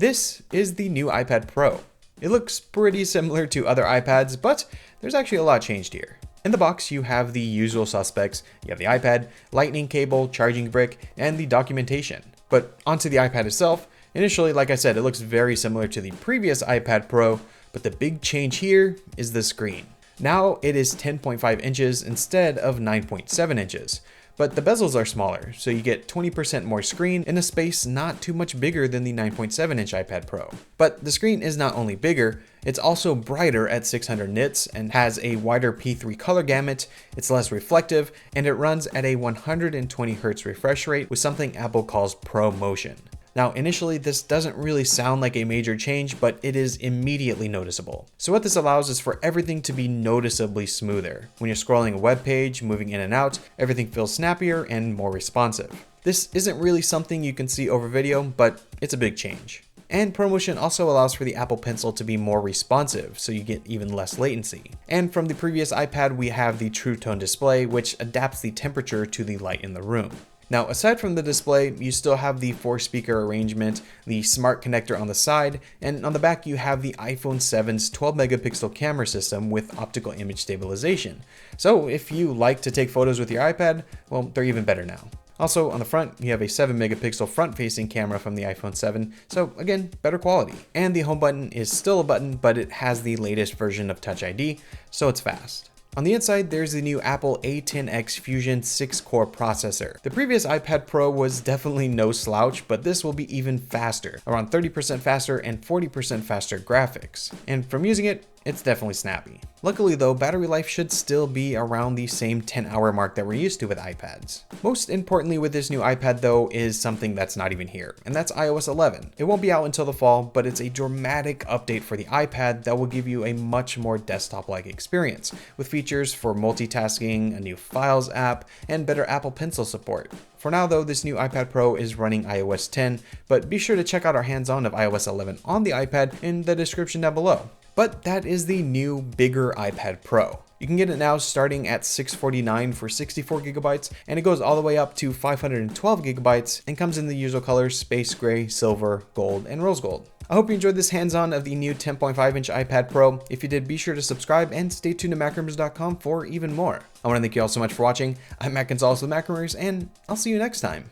This is the new iPad Pro. It looks pretty similar to other iPads, but there's actually a lot changed here. In the box, you have the usual suspects. You have the iPad, lightning cable, charging brick, and the documentation. But onto the iPad itself, initially, like I said, it looks very similar to the previous iPad Pro, but the big change here is the screen. Now it is 10.5 inches instead of 9.7 inches. But the bezels are smaller, so you get 20% more screen in a space not too much bigger than the 9.7 inch iPad Pro. But the screen is not only bigger, it's also brighter at 600 nits and has a wider P3 color gamut, it's less reflective, and it runs at a 120 Hz refresh rate with something Apple calls Pro Motion. Now, initially, this doesn't really sound like a major change, but it is immediately noticeable. So what this allows is for everything to be noticeably smoother. When you're scrolling a web page, moving in and out, everything feels snappier and more responsive. This isn't really something you can see over video, but it's a big change. And ProMotion also allows for the Apple Pencil to be more responsive, so you get even less latency. And from the previous iPad, we have the True Tone display, which adapts the temperature to the light in the room. Now, aside from the display, you still have the 4-speaker arrangement, the smart connector on the side, and on the back you have the iPhone 7's 12-megapixel camera system with optical image stabilization. So if you like to take photos with your iPad, well, they're even better now. Also, on the front, you have a 7-megapixel front-facing camera from the iPhone 7, so again, better quality. And the home button is still a button, but it has the latest version of Touch ID, so it's fast. On the inside, there's the new Apple A10X Fusion 6-core processor. The previous iPad Pro was definitely no slouch, but this will be even faster, around 30% faster and 40% faster graphics. And from using it, it's definitely snappy. Luckily though, battery life should still be around the same 10-hour mark that we're used to with iPads. Most importantly with this new iPad though is something that's not even here, and that's iOS 11. It won't be out until the fall, but it's a dramatic update for the iPad that will give you a much more desktop-like experience, with features for multitasking, a new Files app, and better Apple Pencil support. For now though, this new iPad Pro is running iOS 10, but be sure to check out our hands-on of iOS 11 on the iPad in the description down below. But that is the new, bigger iPad Pro. You can get it now starting at $649 for 64 gigabytes, and it goes all the way up to 512 gigabytes and comes in the usual colors space gray, silver, gold, and rose gold. I hope you enjoyed this hands-on of the new 10.5-inch iPad Pro. If you did, be sure to subscribe and stay tuned to MacRumors.com for even more. I want to thank you all so much for watching. I'm Matt Gonzalez with MacRumors, and I'll see you next time.